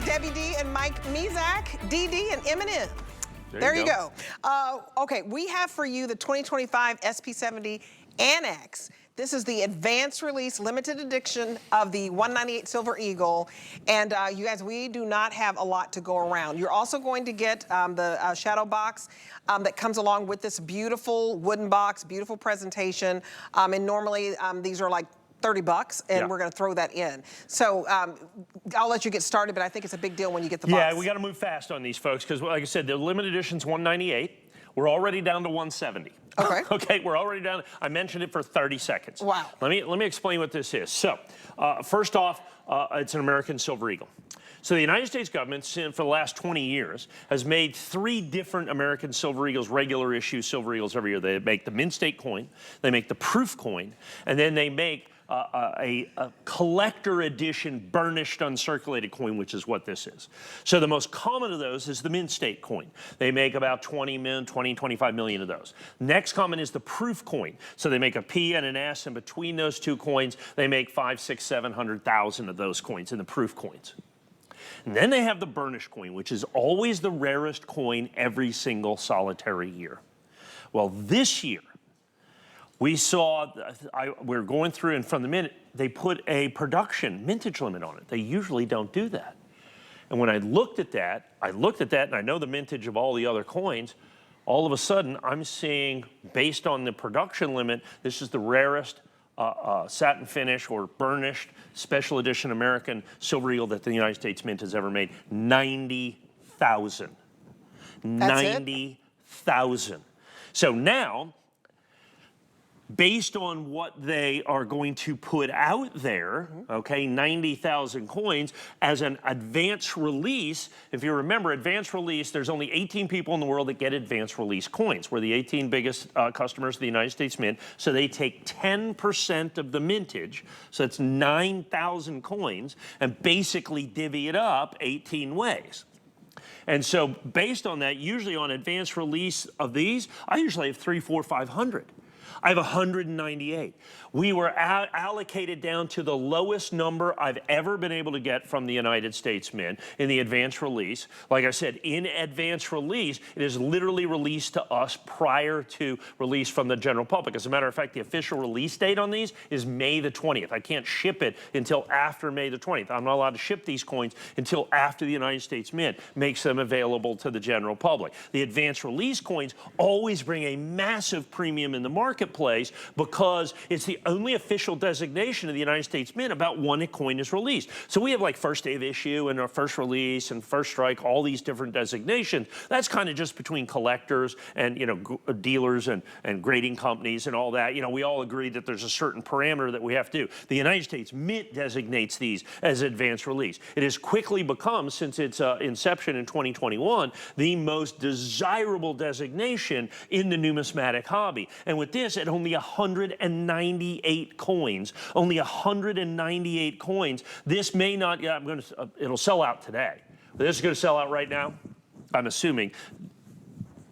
Debbie D and Mike Mezak, DD and Eminem. There you go. Okay, we have for you the 2025 SP70 ANACS. This is the advanced release limited edition of the 198 Silver Eagle. And you guys, we do not have a lot to go around. You're also going to get the shadow box that comes along with this beautiful wooden box, beautiful presentation. And normally these are like $30, and we're going to throw that in. So I'll let you get started, but I think it's a big deal when you get the box. Yeah, we got to move fast on these folks because, like I said, the limited edition's 198. We're already down to 170. Okay. Okay, we're already down. I mentioned it for 30 seconds. Wow. Let me explain what this is. So, first off, it's an American Silver Eagle. So the United States government, for the last 20 years, has made 3 different American Silver Eagles, regular issue Silver Eagles every year. They make the mint state coin, they make the proof coin, and then they make a collector edition burnished uncirculated coin, which is what this is. So the most common of those is the mint state coin. They make about 25 million of those. Next common is the proof coin. So they make a P and an S, and between those two coins, they make 500,000, 600,000, 700,000 of those coins in the proof coins. And then they have the burnished coin, which is always the rarest coin every single solitary year. Well, this year, we saw, we're going through, and from the minute, they put a production mintage limit on it. They usually don't do that. And when I looked at that, and I know the mintage of all the other coins, all of a sudden, I'm seeing, based on the production limit, this is the rarest satin finish or burnished special edition American Silver Eagle that the United States Mint has ever made. 90,000. 90,000. So now, based on what they are going to put out there, okay, 90,000 coins as an advance release. If you remember, advance release, there's only 18 people in the world that get advance release coins. We're the 18 biggest customers of the United States Mint, so they take 10% of the mintage, so it's 9,000 coins, and basically divvy it up 18 ways. And so based on that, usually on advance release of these, I usually have 300, 400, 500. I have 198. We were allocated down to the lowest number I've ever been able to get from the United States Mint in the advance release. Like I said, in advance release, it is literally released to us prior to release from the general public. As a matter of fact, the official release date on these is May the 20th. I can't ship it until after May the 20th. I'm not allowed to ship these coins until after the United States Mint makes them available to the general public. The advance release coins always bring a massive premium in the marketplace because it's the only official designation of the United States Mint about when a coin is released. So we have like first day of issue and our first release and first strike, all these different designations. That's kind of just between collectors and, you know, dealers and grading companies and all that. You know, we all agree that there's a certain parameter that we have to do. The United States Mint designates these as advance release. It has quickly become, since its inception in 2021, the most desirable designation in the numismatic hobby. And with this, at only 198 coins, only 198 coins. This may not, it'll sell out today. This is going to sell out right now, I'm assuming.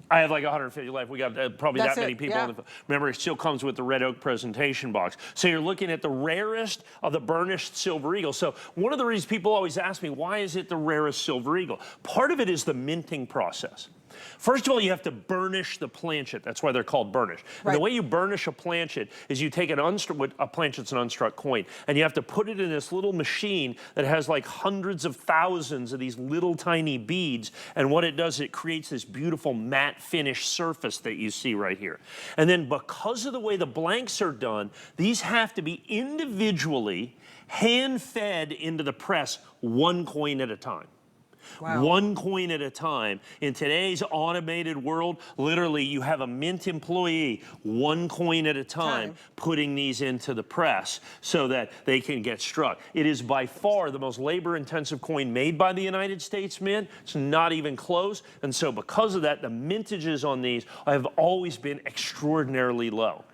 I have like 150 left. We got probably that many people. Yeah. Remember, it still comes with the red oak presentation box. So you're looking at the rarest of the burnished Silver Eagle. So one of the reasons people always ask me, why is it the rarest Silver Eagle? Part of it is the minting process. First of all, you have to burnish the planchet. That's why they're called burnished. Right. And the way you burnish a planchet is you take a planchet's an unstruck coin, and you have to put it in this little machine that has like hundreds of thousands of these little tiny beads. And what it does, it creates this beautiful matte finish surface that you see right here. And then because of the way the blanks are done, these have to be individually hand-fed into the press, one coin at a time. Wow. One coin at a time. In today's automated world, literally you have a mint employee, one coin at a time, putting these into the press so that they can get struck. It is by far the most labor-intensive coin made by the United States Mint. It's not even close. And so because of that, the mintages on these have always been extraordinarily low.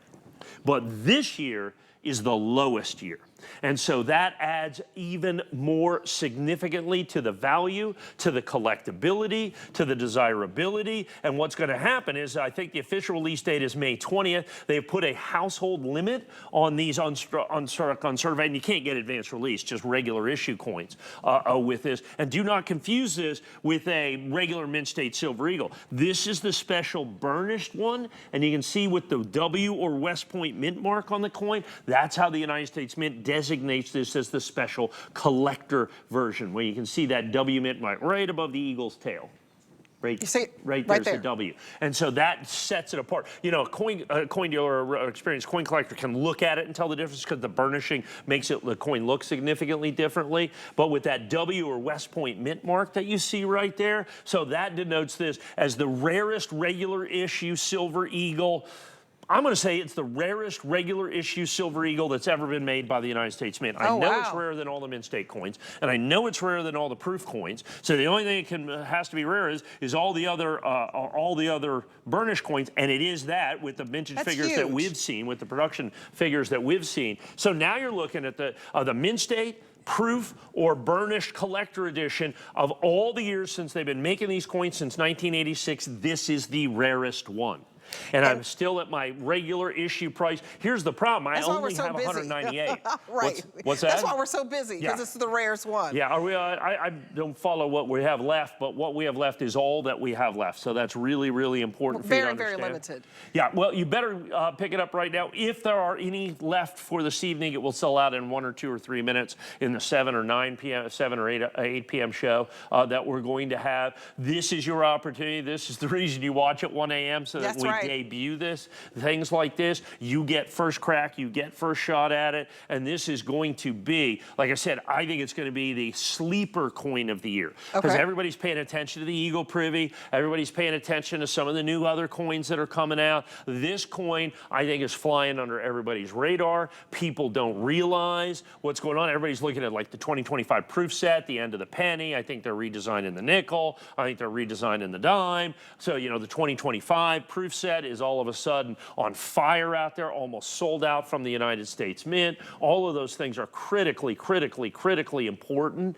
But this year is the lowest year. And so that adds even more significantly to the value, to the collectability, to the desirability. And what's going to happen is, I think the official release date is May 20th. They've put a household limit on these uncertified, and you can't get advanced release, just regular issue coins with this. And do not confuse this with a regular Mint State Silver Eagle. This is the special burnished one, and you can see with the W or West Point Mint mark on the coin, that's how the United States Mint designates this as the special collector version, where you can see that W Mint mark right above the eagle's tail. Right, you see it right right there's there. the W. And so that sets it apart. You know, a coin dealer or experienced coin collector can look at it and tell the difference because the burnishing makes the coin look significantly differently. But with that W or West Point Mint mark that you see right there, so that denotes this as the rarest regular issue Silver Eagle. I'm going to say it's the rarest regular issue Silver Eagle that's ever been made by the United States Mint. I know it's rarer than all the Mint State coins, and I know it's rarer than all the proof coins. So the only thing it has to be rare is all the other burnished coins, and it is that with the vintage figures that we've seen, with the production figures that we've seen. So now you're looking at the Mint State, proof, or burnished collector edition of all the years since they've been making these coins since 1986. This is the rarest one. And I'm still at my regular issue price. Here's the problem. I only have 198. Right. What's that? That's why we're so busy, because it's the rarest one. Yeah, I don't follow what we have left, but what we have left is all that we have left. So that's really, really important for you to understand. Very limited. Yeah, well, you better pick it up right now. If there are any left for this evening, it will sell out in 1 or 2 or 3 minutes in the 7 or 9 p.m., 7 or 8 p.m. show that we're going to have. This is your opportunity. This is the reason you watch at 1 a.m. so that we debut this, things like this. You get first crack, you get first shot at it, and this is going to be, like I said, I think it's going to be the sleeper coin of the year. Because everybody's paying attention to the Eagle Privy, everybody's paying attention to some of the new other coins that are coming out. This coin, I think, is flying under everybody's radar. People don't realize what's going on. Everybody's looking at like the 2025 proof set, the end of the penny. I think they're redesigning the nickel. I think they're redesigning the dime. So, you know, the 2025 proof set is all of a sudden on fire out there, almost sold out from the United States Mint. All of those things are critically important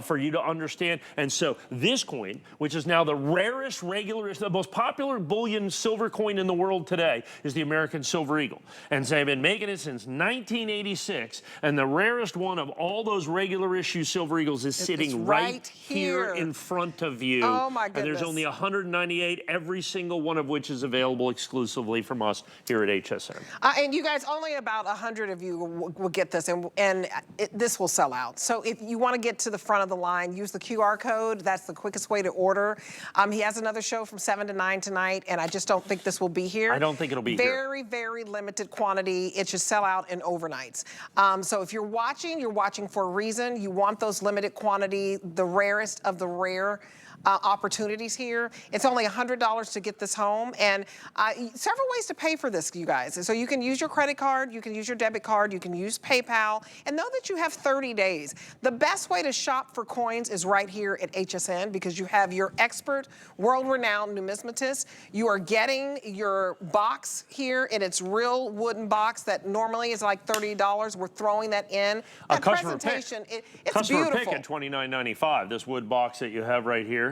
for you to understand. And so this coin, which is now the rarest regular, the most popular bullion silver coin in the world today, is the American Silver Eagle. And so they've been making it since 1986, and the rarest one of all those regular issue Silver Eagles is sitting right here in front of you. Oh my goodness. And there's only 198, every single one of which is available exclusively from us here at HSN. And you guys, only about 100 of you will get this, and this will sell out. So if you want to get to the front of the line, use the QR code. That's the quickest way to order. He has another show from 7 to 9 tonight, and I just don't think this will be here. I don't think it'll be here. Very limited quantity. It should sell out in overnights. So if you're watching for a reason. You want those limited quantity, the rarest of the rare opportunities here. It's only $100 to get this home, and several ways to pay for this, you guys. So you can use your credit card, you can use your debit card, you can use PayPal, and know that you have 30 days. The best way to shop for coins is right here at HSN, because you have your expert, world-renowned numismatist. You are getting your box here in its real wooden box that normally is like $30. We're throwing that in. A that customer presentation, pick. It's customer beautiful. pick at $29.95. This wood box that you have right here.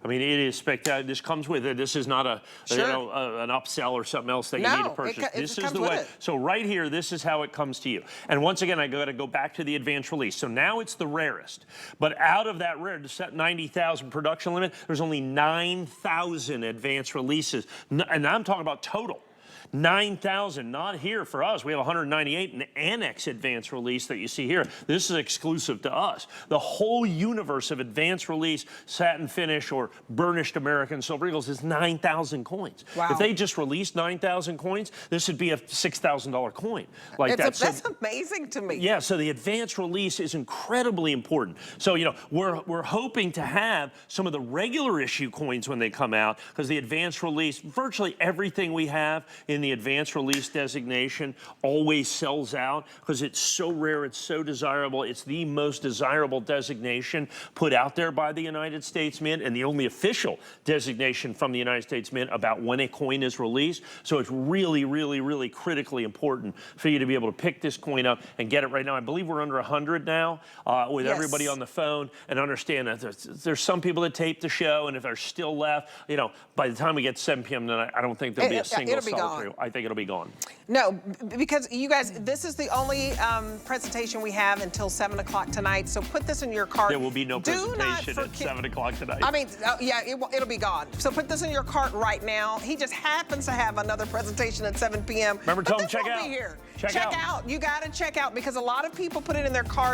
I mean, it is spectacular. This comes with it. This is not a you know, an upsell or something else that you need to purchase. This is the way. So right here, this is how it comes to you. And once again, I got to go back to the advanced release. So now it's the rarest. But out of that rare, to set 90,000 production limit, there's only 9,000 advanced releases. And I'm talking about total. 9,000, not here for us. We have 198 in the ANACS advanced release that you see here. This is exclusive to us. The whole universe of advanced release, satin finish, or burnished American Silver Eagles is 9,000 coins. Wow. If they just released 9,000 coins, this would be a $6,000 coin. Like that's amazing to me. Yeah, so the advanced release is incredibly important. So, you know, we're hoping to have some of the regular issue coins when they come out, because the advanced release, virtually everything we have in the advanced release designation always sells out because it's so rare, it's so desirable. It's the most desirable designation put out there by the United States Mint and the only official designation from the United States Mint about when a coin is released. So it's really, really, really critically important for you to be able to pick this coin up and get it right now. I believe we're under 100 now with everybody on the phone, and understand that there's some people that tape the show, and if there's still left, you know, by the time we get to 7 p.m. tonight, I don't think there'll be a single sell through. I think it'll be gone. No, because you guys, this is the only presentation we have until 7 o'clock tonight, so put this in your cart. There will be no presentation at 7 o'clock tonight. I mean, yeah, it'll be gone. So put this in your cart right now. He just happens to have another presentation at 7 p.m. Remember, tell them check out. out. Check out. You got to check out, because a lot of people put it in their cart.